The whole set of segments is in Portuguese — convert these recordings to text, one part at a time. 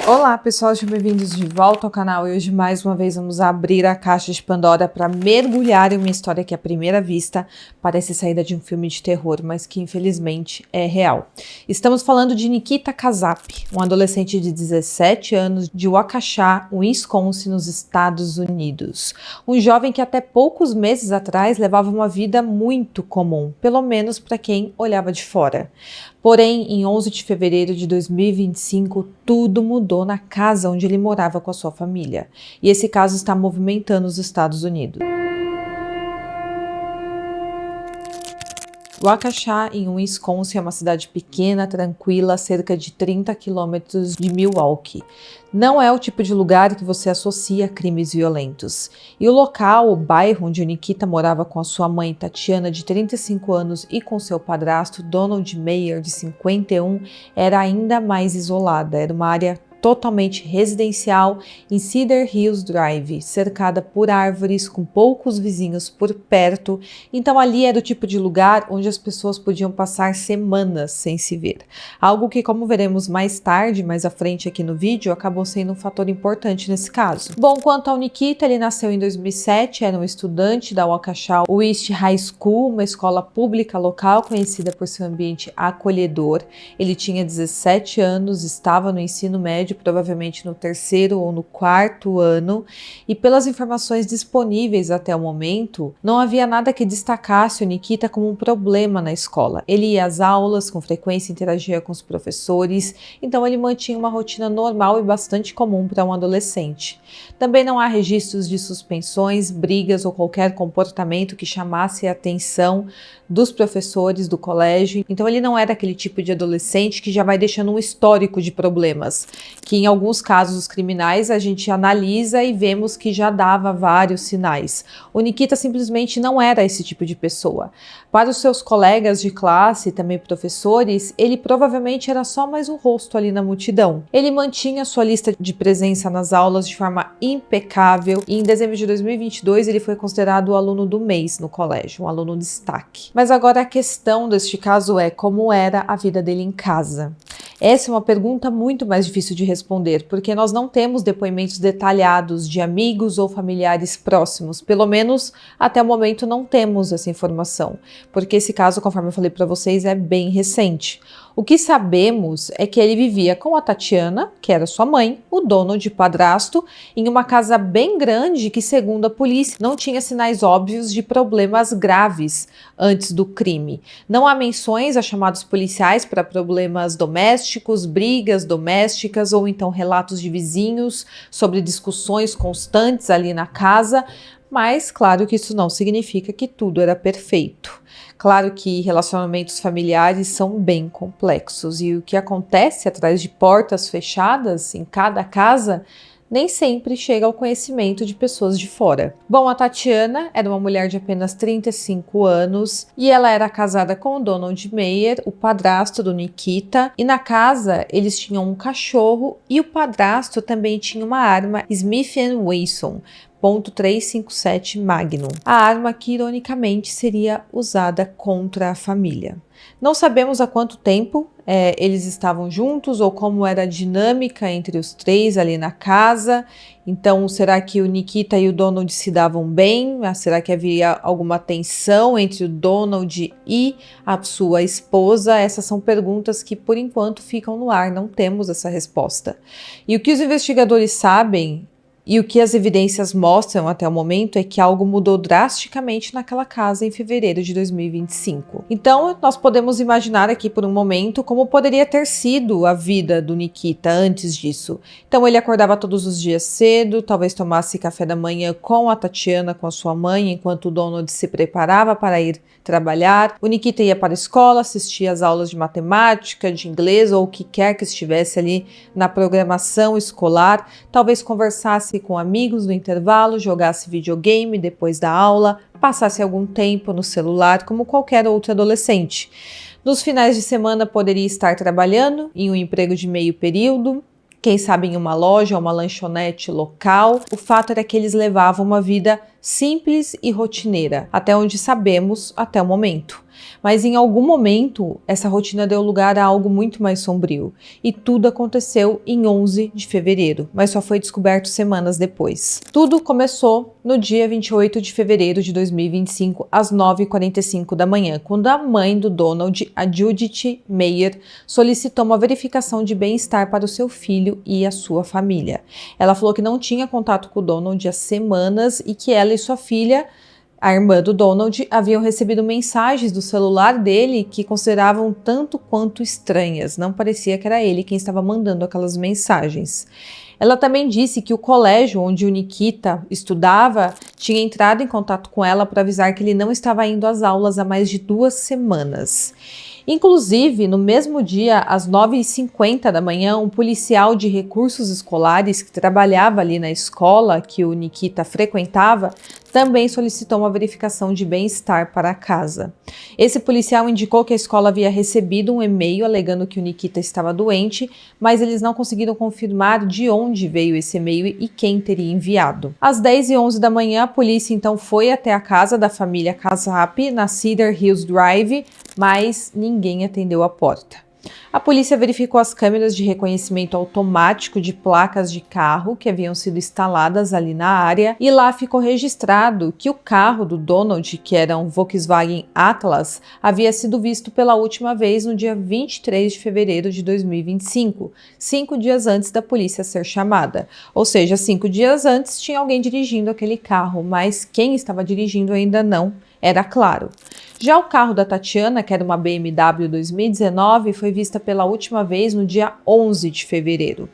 Olá pessoal, sejam bem-vindos de volta ao canal e hoje mais uma vez vamos abrir a caixa de Pandora para mergulhar em uma história que à primeira vista parece saída de um filme de terror, mas que infelizmente é real. Estamos falando de Nikita Kazap, um adolescente de 17 anos de Waukesha, Wisconsin, nos Estados Unidos. Um jovem que até poucos meses atrás levava uma vida muito comum, pelo menos para quem olhava de fora. Porém, em 11 de fevereiro de 2025, tudo mudou na casa onde ele morava com a sua família. E esse caso está movimentando os Estados Unidos. Waukesha, em Wisconsin, é uma cidade pequena, tranquila, a cerca de 30 quilômetros de Milwaukee. Não é o tipo de lugar que você associa a crimes violentos. E o local, o bairro onde o Nikita morava com a sua mãe, Tatiana, de 35 anos, e com seu padrasto, Donald Meyer, de 51, era ainda mais isolada. Era uma área totalmente residencial em Cedar Hills Drive, cercada por árvores, com poucos vizinhos por perto. Então ali era o tipo de lugar onde as pessoas podiam passar semanas sem se ver. Algo que, como veremos mais tarde, mais à frente aqui no vídeo, acabou sendo um fator importante nesse caso. Bom, quanto ao Nikita, ele nasceu em 2007, era um estudante da Waukesha West High School, uma escola pública local conhecida por seu ambiente acolhedor. Ele tinha 17 anos, estava no ensino médio, provavelmente no terceiro ou no quarto ano, e pelas informações disponíveis até o momento, não havia nada que destacasse o Nikita como um problema na escola. Ele ia às aulas, com frequência interagia com os professores, então ele mantinha uma rotina normal e bastante comum para um adolescente. Também não há registros de suspensões, brigas ou qualquer comportamento que chamasse a atenção dos professores do colégio, então ele não era aquele tipo de adolescente que já vai deixando um histórico de problemas, que em alguns casos criminais a gente analisa e vemos que já dava vários sinais. O Nikita simplesmente não era esse tipo de pessoa. Para os seus colegas de classe e também professores, ele provavelmente era só mais um rosto ali na multidão. Ele mantinha sua lista de presença nas aulas de forma impecável e em dezembro de 2022 ele foi considerado o aluno do mês no colégio, um aluno destaque. Mas agora a questão deste caso é como era a vida dele em casa. Essa é uma pergunta muito mais difícil de responder, porque nós não temos depoimentos detalhados de amigos ou familiares próximos. Pelo menos até o momento não temos essa informação, porque esse caso, conforme eu falei para vocês, é bem recente. O que sabemos é que ele vivia com a Tatiana, que era sua mãe, o Donald, padrasto, em uma casa bem grande que, segundo a polícia, não tinha sinais óbvios de problemas graves antes do crime. Não há menções a chamados policiais para problemas domésticos, brigas domésticas ou então relatos de vizinhos sobre discussões constantes ali na casa, mas claro que isso não significa que tudo era perfeito. Claro que relacionamentos familiares são bem complexos e o que acontece atrás de portas fechadas em cada casa nem sempre chega ao conhecimento de pessoas de fora. Bom, a Tatiana era uma mulher de apenas 35 anos e ela era casada com o Donald Meyer, o padrasto do Nikita, e na casa eles tinham um cachorro e o padrasto também tinha uma arma Smith & Wesson .357 Magnum, a arma que ironicamente seria usada contra a família. Não sabemos há quanto tempo eles estavam juntos ou como era a dinâmica entre os três ali na casa. Então, será que o Nikita e o Donald se davam bem? Será que havia alguma tensão entre o Donald e a sua esposa? Essas são perguntas que, por enquanto, ficam no ar, não temos essa resposta. E o que os investigadores sabem e o que as evidências mostram até o momento é que algo mudou drasticamente naquela casa em fevereiro de 2025. Então, nós podemos imaginar aqui por um momento como poderia ter sido a vida do Nikita antes disso. Então, ele acordava todos os dias cedo, talvez tomasse café da manhã com a Tatiana, com a sua mãe, enquanto o Donald se preparava para ir trabalhar. O Nikita ia para a escola, assistia às aulas de matemática, de inglês ou o que quer que estivesse ali na programação escolar, talvez conversasse com amigos no intervalo, jogasse videogame depois da aula, passasse algum tempo no celular como qualquer outro adolescente. Nos finais de semana poderia estar trabalhando em um emprego de meio período, quem sabe em uma loja ou uma lanchonete local. O fato era que eles levavam uma vida simples e rotineira, até onde sabemos até o momento. Mas em algum momento, essa rotina deu lugar a algo muito mais sombrio. E tudo aconteceu em 11 de fevereiro, mas só foi descoberto semanas depois. Tudo começou no dia 28 de fevereiro de 2025, às 9h45 da manhã, quando a mãe do Donald, a Judith Meyer, solicitou uma verificação de bem-estar para o seu filho e a sua família. Ela falou que não tinha contato com o Donald há semanas e que ela e sua filha, a irmã do Donald, haviam recebido mensagens do celular dele que consideravam tanto quanto estranhas. Não parecia que era ele quem estava mandando aquelas mensagens. Ela também disse que o colégio onde o Nikita estudava tinha entrado em contato com ela para avisar que ele não estava indo às aulas há mais de 2 semanas. Inclusive, no mesmo dia, às 9h50 da manhã, um policial de recursos escolares que trabalhava ali na escola que o Nikita frequentava também solicitou uma verificação de bem-estar para a casa. Esse policial indicou que a escola havia recebido um e-mail alegando que o Nikita estava doente, mas eles não conseguiram confirmar de onde veio esse e-mail e quem teria enviado. Às 10h11 da manhã, a polícia então foi até a casa da família Kasap, na Cedar Hills Drive, mas ninguém atendeu a porta. A polícia verificou as câmeras de reconhecimento automático de placas de carro que haviam sido instaladas ali na área e lá ficou registrado que o carro do Donald, que era um Volkswagen Atlas, havia sido visto pela última vez no dia 23 de fevereiro de 2025, 5 dias antes da polícia ser chamada. Ou seja, 5 dias antes tinha alguém dirigindo aquele carro, mas quem estava dirigindo ainda não era claro. Já o carro da Tatiana, que era uma BMW 2019, foi vista pela última vez no dia 11 de fevereiro.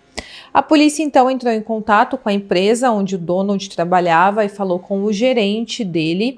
A polícia então entrou em contato com a empresa onde o Donald trabalhava e falou com o gerente dele,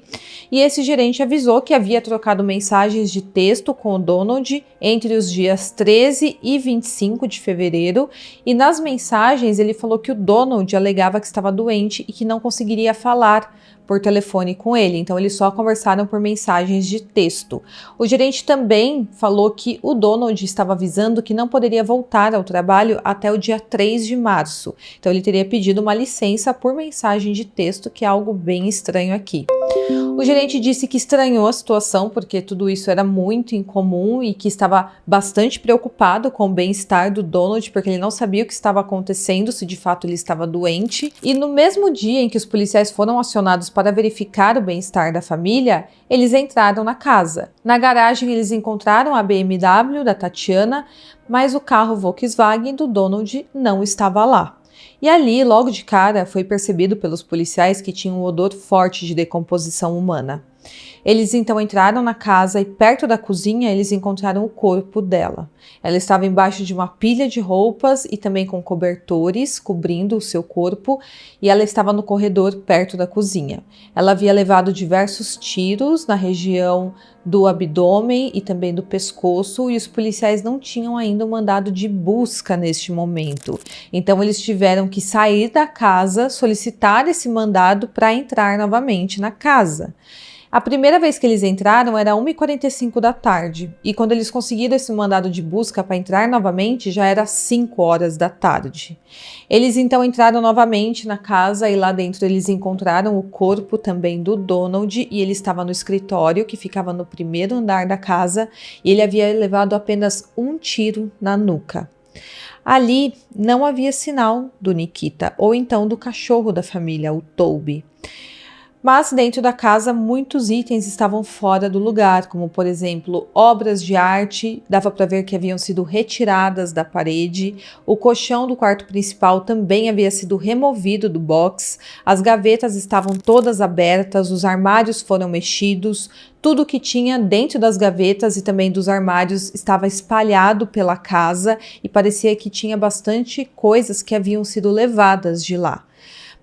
e esse gerente avisou que havia trocado mensagens de texto com o Donald entre os dias 13 e 25 de fevereiro, e nas mensagens ele falou que o Donald alegava que estava doente e que não conseguiria falar por telefone com ele, então eles só conversaram por mensagens de texto. O gerente também falou que o Donald estava avisando que não poderia voltar ao trabalho até o dia 3 de março, então ele teria pedido uma licença por mensagem de texto, que é algo bem estranho aqui. O gerente disse que estranhou a situação porque tudo isso era muito incomum e que estava bastante preocupado com o bem-estar do Donald porque ele não sabia o que estava acontecendo, se de fato ele estava doente. E no mesmo dia em que os policiais foram acionados para verificar o bem-estar da família, eles entraram na casa. Na garagem eles encontraram a BMW da Tatiana, mas o carro Volkswagen do Donald não estava lá. E ali, logo de cara, foi percebido pelos policiais que tinha um odor forte de decomposição humana. Eles então entraram na casa e perto da cozinha eles encontraram o corpo dela. Ela estava embaixo de uma pilha de roupas e também com cobertores cobrindo o seu corpo, e ela estava no corredor perto da cozinha. Ela havia levado diversos tiros na região do abdômen e também do pescoço, e os policiais não tinham ainda um mandado de busca neste momento. Então eles tiveram que sair da casa, solicitar esse mandado para entrar novamente na casa. A primeira vez que eles entraram era 1h45 da tarde, e quando eles conseguiram esse mandado de busca para entrar novamente, já era 5 horas da tarde. Eles então entraram novamente na casa e lá dentro eles encontraram o corpo também do Donald, e ele estava no escritório que ficava no primeiro andar da casa, e ele havia levado apenas um tiro na nuca. Ali não havia sinal do Nikita, ou então do cachorro da família, o Toby. Mas dentro da casa muitos itens estavam fora do lugar, como por exemplo obras de arte, dava para ver que haviam sido retiradas da parede, o colchão do quarto principal também havia sido removido do box, as gavetas estavam todas abertas, os armários foram mexidos, tudo que tinha dentro das gavetas e também dos armários estava espalhado pela casa e parecia que tinha bastante coisas que haviam sido levadas de lá.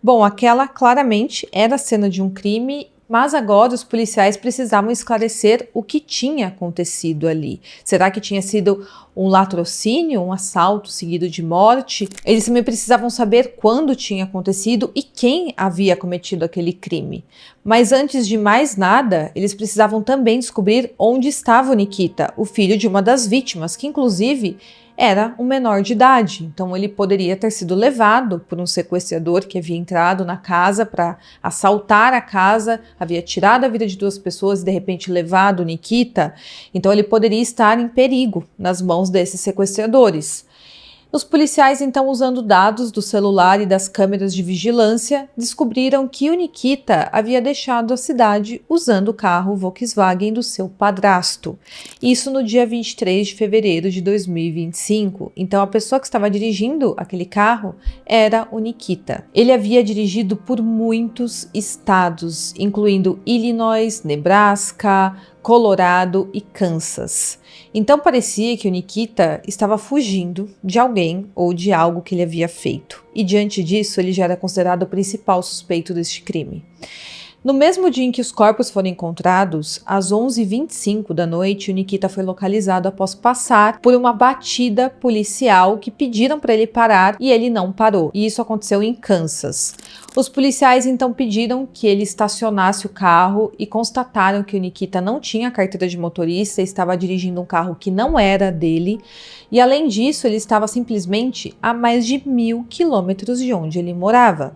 Bom, aquela claramente era a cena de um crime, mas agora os policiais precisavam esclarecer o que tinha acontecido ali. Será que tinha sido um latrocínio, um assalto seguido de morte? Eles também precisavam saber quando tinha acontecido e quem havia cometido aquele crime. Mas antes de mais nada, eles precisavam também descobrir onde estava o Nikita, o filho de uma das vítimas, que inclusive era um menor de idade, então ele poderia ter sido levado por um sequestrador que havia entrado na casa para assaltar a casa, havia tirado a vida de 2 pessoas e de repente levado Nikita, então ele poderia estar em perigo nas mãos desses sequestradores. Os policiais, então, usando dados do celular e das câmeras de vigilância, descobriram que o Nikita havia deixado a cidade usando o carro Volkswagen do seu padrasto. Isso no dia 23 de fevereiro de 2025. Então, a pessoa que estava dirigindo aquele carro era o Nikita. Ele havia dirigido por muitos estados, incluindo Illinois, Nebraska, Colorado e Kansas. Então parecia que o Nikita estava fugindo de alguém ou de algo que ele havia feito. E diante disso, ele já era considerado o principal suspeito deste crime. No mesmo dia em que os corpos foram encontrados, às 11h25 da noite, o Nikita foi localizado após passar por uma batida policial que pediram para ele parar e ele não parou. E isso aconteceu em Kansas. Os policiais então pediram que ele estacionasse o carro e constataram que o Nikita não tinha carteira de motorista e estava dirigindo um carro que não era dele. E além disso, ele estava simplesmente a mais de 1.000 quilômetros de onde ele morava.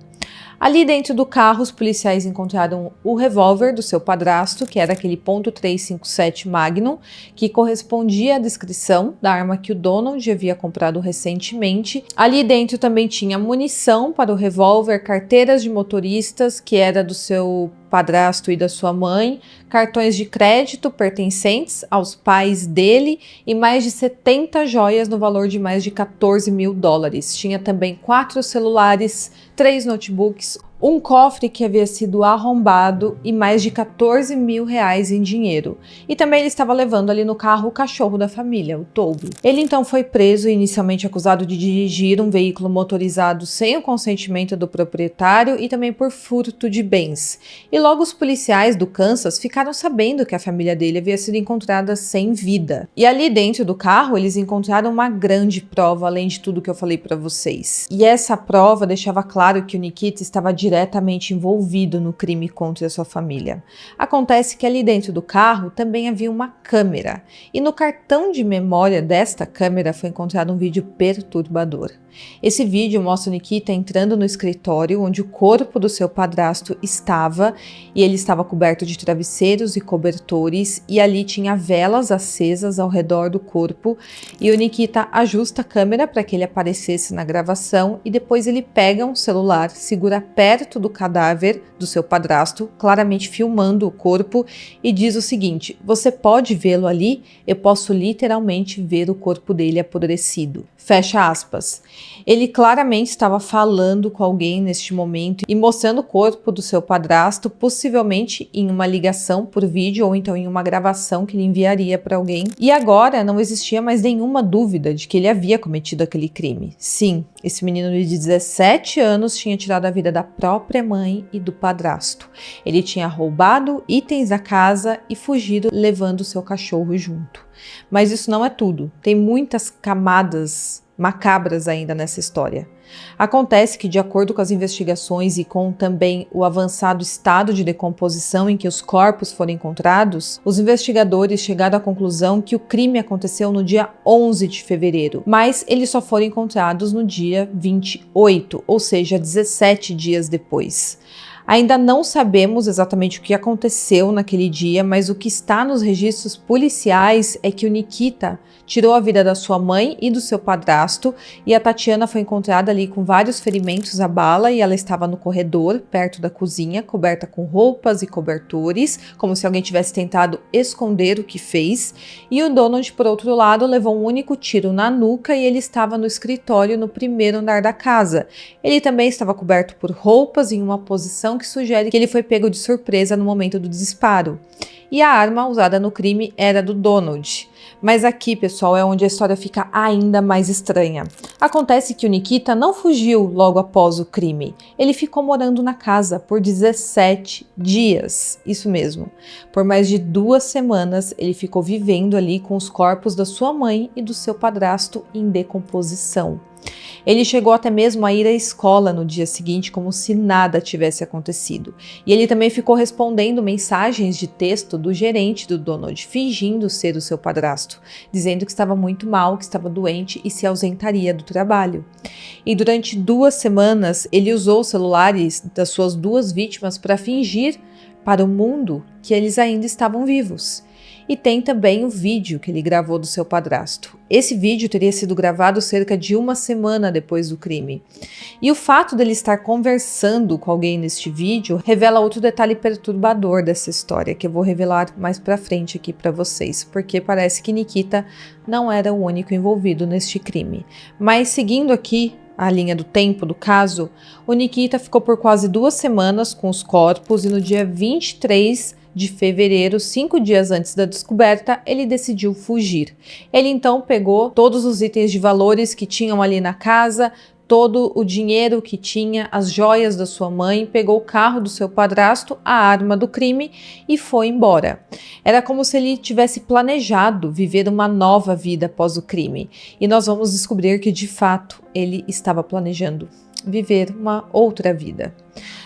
Ali dentro do carro, os policiais encontraram o revólver do seu padrasto, que era aquele .357 Magnum, que correspondia à descrição da arma que o Donald havia comprado recentemente. Ali dentro também tinha munição para o revólver, carteiras de motoristas, que era do seu padrasto e da sua mãe, cartões de crédito pertencentes aos pais dele e mais de 70 joias no valor de mais de $14.000. Tinha também 4 celulares, 3 notebooks, um cofre que havia sido arrombado e mais de R$14.000 em dinheiro. E também ele estava levando ali no carro o cachorro da família, o Toby. Ele então foi preso e inicialmente acusado de dirigir um veículo motorizado sem o consentimento do proprietário e também por furto de bens. E logo os policiais do Kansas ficaram sabendo que a família dele havia sido encontrada sem vida. E ali dentro do carro eles encontraram uma grande prova, além de tudo que eu falei para vocês. E essa prova deixava claro que o Nikita estava diretamente envolvido no crime contra a sua família. Acontece que ali dentro do carro também havia uma câmera, e no cartão de memória desta câmera foi encontrado um vídeo perturbador. Esse vídeo mostra o Nikita entrando no escritório onde o corpo do seu padrasto estava, e ele estava coberto de travesseiros e cobertores, e ali tinha velas acesas ao redor do corpo, e o Nikita ajusta a câmera para que ele aparecesse na gravação, e depois ele pega um celular, segura perto do cadáver do seu padrasto, claramente filmando o corpo, e diz o seguinte: você pode vê-lo ali? Eu posso literalmente ver o corpo dele apodrecido. Fecha aspas. Ele claramente estava falando com alguém neste momento e mostrando o corpo do seu padrasto, possivelmente em uma ligação por vídeo ou então em uma gravação que ele enviaria para alguém. E agora não existia mais nenhuma dúvida de que ele havia cometido aquele crime. Sim, esse menino de 17 anos tinha tirado a vida da própria mãe e do padrasto. Ele tinha roubado itens da casa e fugido levando seu cachorro junto. Mas isso não é tudo. Tem muitas camadas macabras ainda nessa história. Acontece que, de acordo com as investigações e com também o avançado estado de decomposição em que os corpos foram encontrados, os investigadores chegaram à conclusão que o crime aconteceu no dia 11 de fevereiro, mas eles só foram encontrados no dia 28, ou seja, 17 dias depois. Ainda não sabemos exatamente o que aconteceu naquele dia, mas o que está nos registros policiais é que o Nikita tirou a vida da sua mãe e do seu padrasto, e a Tatiana foi encontrada ali com vários ferimentos à bala e ela estava no corredor, perto da cozinha, coberta com roupas e cobertores, como se alguém tivesse tentado esconder o que fez. E o Donald, por outro lado, levou um único tiro na nuca e ele estava no escritório no primeiro andar da casa. Ele também estava coberto por roupas em uma posição que sugere que ele foi pego de surpresa no momento do disparo. E a arma usada no crime era do Donald. Mas aqui, pessoal, é onde a história fica ainda mais estranha. Acontece que o Nikita não fugiu logo após o crime. Ele ficou morando na casa por 17 dias. Isso mesmo. Por mais de 2 semanas, ele ficou vivendo ali com os corpos da sua mãe e do seu padrasto em decomposição. Ele chegou até mesmo a ir à escola no dia seguinte como se nada tivesse acontecido. E ele também ficou respondendo mensagens de texto do gerente do Donald, fingindo ser o seu padrasto, dizendo que estava muito mal, que estava doente e se ausentaria do trabalho. E durante 2 semanas, ele usou os celulares das suas 2 vítimas para fingir para o mundo que eles ainda estavam vivos. E tem também o vídeo que ele gravou do seu padrasto. Esse vídeo teria sido gravado cerca de 1 semana depois do crime. E o fato dele estar conversando com alguém neste vídeo revela outro detalhe perturbador dessa história, que eu vou revelar mais pra frente aqui pra vocês, porque parece que Nikita não era o único envolvido neste crime. Mas seguindo aqui a linha do tempo do caso, o Nikita ficou por quase 2 semanas com os corpos e no dia 23 de fevereiro, 5 dias antes da descoberta, ele decidiu fugir. Ele então pegou todos os itens de valores que tinham ali na casa, todo o dinheiro que tinha, as joias da sua mãe, pegou o carro do seu padrasto, a arma do crime e foi embora. Era como se ele tivesse planejado viver uma nova vida após o crime. E nós vamos descobrir que, de fato, ele estava planejando viver uma outra vida.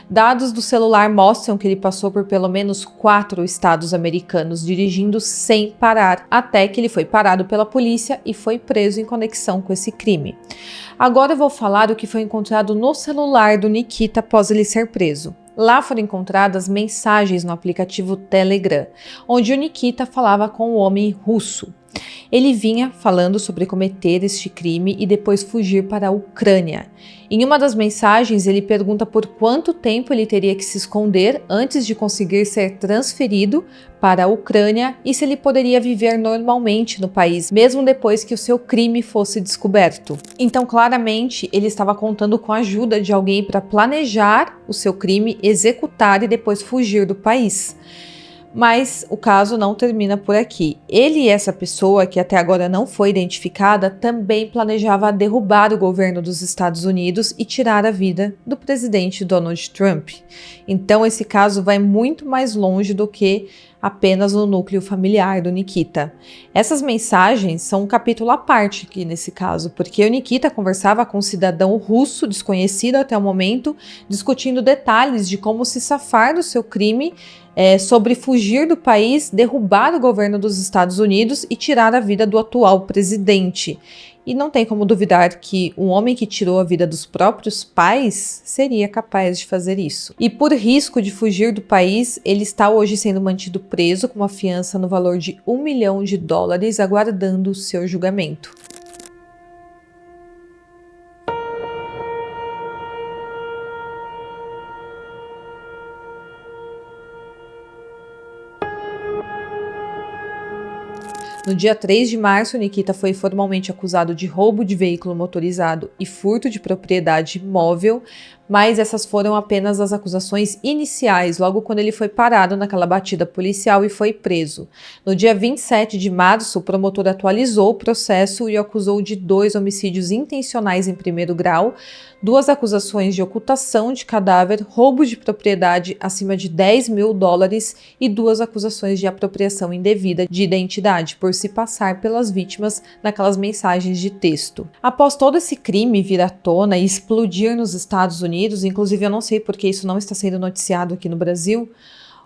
Dados do celular mostram que ele passou por pelo menos 4 estados americanos dirigindo sem parar, até que ele foi parado pela polícia e foi preso em conexão com esse crime. Agora eu vou falar o que foi encontrado no celular do Nikita após ele ser preso. Lá foram encontradas mensagens no aplicativo Telegram, onde o Nikita falava com o homem russo. Ele vinha falando sobre cometer este crime e depois fugir para a Ucrânia. Em uma das mensagens, ele pergunta por quanto tempo ele teria que se esconder antes de conseguir ser transferido para a Ucrânia e se ele poderia viver normalmente no país, mesmo depois que o seu crime fosse descoberto. Então, claramente, ele estava contando com a ajuda de alguém para planejar o seu crime, executar e depois fugir do país. Mas o caso não termina por aqui. Ele e essa pessoa, que até agora não foi identificada, também planejava derrubar o governo dos Estados Unidos e tirar a vida do presidente Donald Trump. Então esse caso vai muito mais longe do que apenas o núcleo familiar do Nikita. Essas mensagens são um capítulo à parte aqui nesse caso, porque o Nikita conversava com um cidadão russo desconhecido até o momento, discutindo detalhes de como se safar do seu crime, sobre fugir do país, derrubar o governo dos Estados Unidos e tirar a vida do atual presidente. E não tem como duvidar que um homem que tirou a vida dos próprios pais seria capaz de fazer isso. E por risco de fugir do país, ele está hoje sendo mantido preso com uma fiança no valor de $1 milhão, aguardando o seu julgamento. No dia 3 de março, Nikita foi formalmente acusado de roubo de veículo motorizado e furto de propriedade móvel, mas essas foram apenas as acusações iniciais, logo quando ele foi parado naquela batida policial e foi preso. No dia 27 de março, o promotor atualizou o processo e o acusou de 2 homicídios intencionais em primeiro grau, 2 acusações de ocultação de cadáver, roubo de propriedade acima de $10 mil e 2 acusações de apropriação indevida de identidade por se passar pelas vítimas naquelas mensagens de texto. Após todo esse crime vir à tona e explodir nos Estados Unidos, inclusive eu não sei porque isso não está sendo noticiado aqui no Brasil,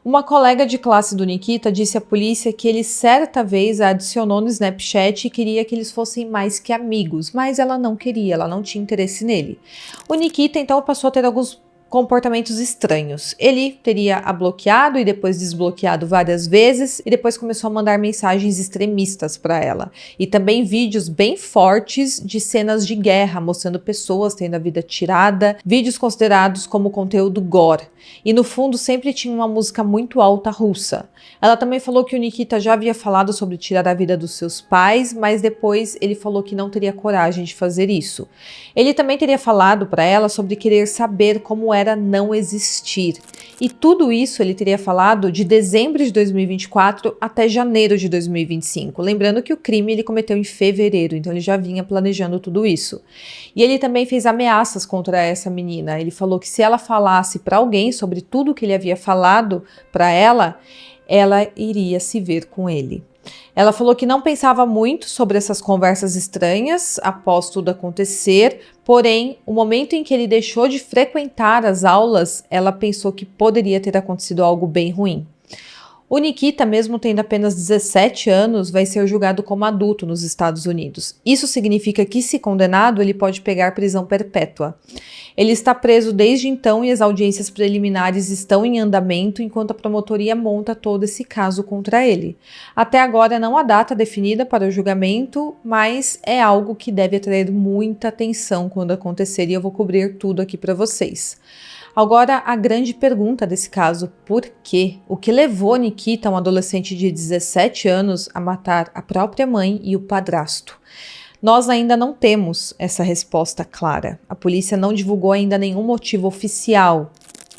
uma colega de classe do Nikita disse à polícia que ele certa vez a adicionou no Snapchat e queria que eles fossem mais que amigos, mas ela não queria, ela não tinha interesse nele. O Nikita então passou a ter alguns comportamentos estranhos. Ele teria a bloqueado e depois desbloqueado várias vezes e depois começou a mandar mensagens extremistas para ela. E também vídeos bem fortes de cenas de guerra, mostrando pessoas tendo a vida tirada, vídeos considerados como conteúdo gore. E no fundo sempre tinha uma música muito alta russa. Ela também falou que o Nikita já havia falado sobre tirar a vida dos seus pais, mas depois ele falou que não teria coragem de fazer isso. Ele também teria falado para ela sobre querer saber como era não existir. E tudo isso ele teria falado de dezembro de 2024 até janeiro de 2025. Lembrando que o crime ele cometeu em fevereiro, então ele já vinha planejando tudo isso. E ele também fez ameaças contra essa menina. Ele falou que se ela falasse para alguém sobre tudo que ele havia falado para ela iria se ver com ele. Ela falou que não pensava muito sobre essas conversas estranhas após tudo acontecer, porém, o momento em que ele deixou de frequentar as aulas, ela pensou que poderia ter acontecido algo bem ruim. O Nikita, mesmo tendo apenas 17 anos, vai ser julgado como adulto nos Estados Unidos. Isso significa que, se condenado, ele pode pegar prisão perpétua. Ele está preso desde então e as audiências preliminares estão em andamento enquanto a promotoria monta todo esse caso contra ele. Até agora não há data definida para o julgamento, mas é algo que deve atrair muita atenção quando acontecer e eu vou cobrir tudo aqui para vocês. Agora, a grande pergunta desse caso, por quê? O que levou Nikita, um adolescente de 17 anos, a matar a própria mãe e o padrasto? Nós ainda não temos essa resposta clara. A polícia não divulgou ainda nenhum motivo oficial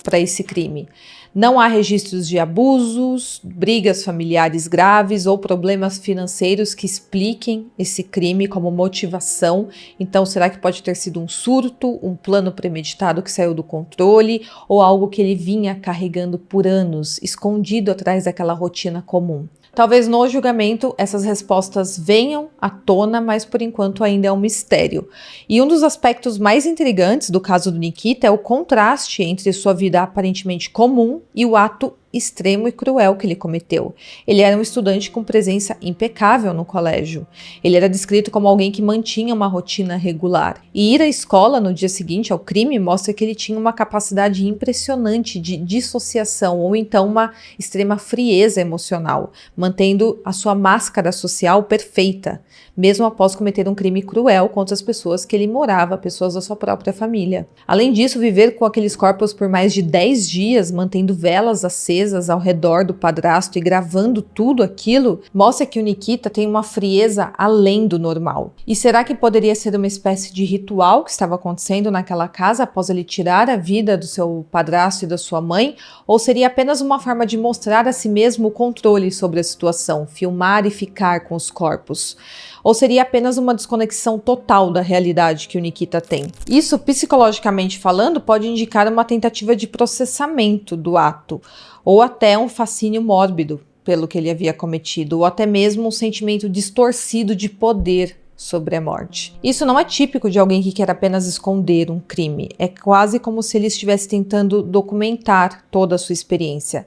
para esse crime. Não há registros de abusos, brigas familiares graves ou problemas financeiros que expliquem esse crime como motivação. Então, será que pode ter sido um surto, um plano premeditado que saiu do controle ou algo que ele vinha carregando por anos, escondido atrás daquela rotina comum? Talvez no julgamento essas respostas venham à tona, mas por enquanto ainda é um mistério. E um dos aspectos mais intrigantes do caso do Nikita é o contraste entre sua vida aparentemente comum e o ato extremo e cruel que ele cometeu. Ele era um estudante com presença impecável no colégio. Ele era descrito como alguém que mantinha uma rotina regular. E ir à escola no dia seguinte ao crime mostra que ele tinha uma capacidade impressionante de dissociação ou então uma extrema frieza emocional, mantendo a sua máscara social perfeita, mesmo após cometer um crime cruel contra as pessoas que ele morava, pessoas da sua própria família. Além disso, viver com aqueles corpos por mais de 10 dias, mantendo velas acesas ao redor do padrasto e gravando tudo aquilo, mostra que o Nikita tem uma frieza além do normal. E será que poderia ser uma espécie de ritual que estava acontecendo naquela casa após ele tirar a vida do seu padrasto e da sua mãe? Ou seria apenas uma forma de mostrar a si mesmo o controle sobre a situação, filmar e ficar com os corpos? Ou seria apenas uma desconexão total da realidade que o Nikita tem? Isso, psicologicamente falando, pode indicar uma tentativa de processamento do ato, ou até um fascínio mórbido pelo que ele havia cometido, ou até mesmo um sentimento distorcido de poder sobre a morte. Isso não é típico de alguém que quer apenas esconder um crime, é quase como se ele estivesse tentando documentar toda a sua experiência.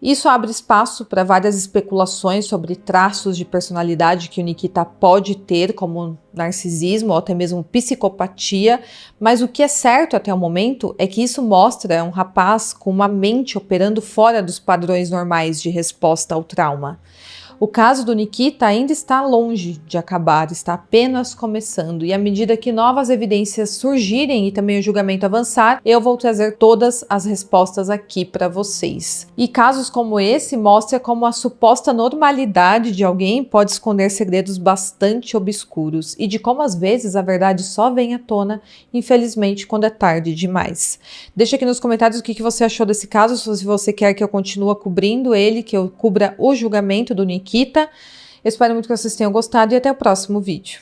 Isso abre espaço para várias especulações sobre traços de personalidade que o Nikita pode ter, como narcisismo ou até mesmo psicopatia, mas o que é certo até o momento é que isso mostra um rapaz com uma mente operando fora dos padrões normais de resposta ao trauma. O caso do Nikita ainda está longe de acabar, está apenas começando, e à medida que novas evidências surgirem e também o julgamento avançar, eu vou trazer todas as respostas aqui para vocês. E casos como esse mostram como a suposta normalidade de alguém pode esconder segredos bastante obscuros e de como às vezes a verdade só vem à tona, infelizmente, quando é tarde demais. Deixa aqui nos comentários o que você achou desse caso, se você quer que eu continue cobrindo ele, que eu cubra o julgamento do Nikita. Eu espero muito que vocês tenham gostado e até o próximo vídeo.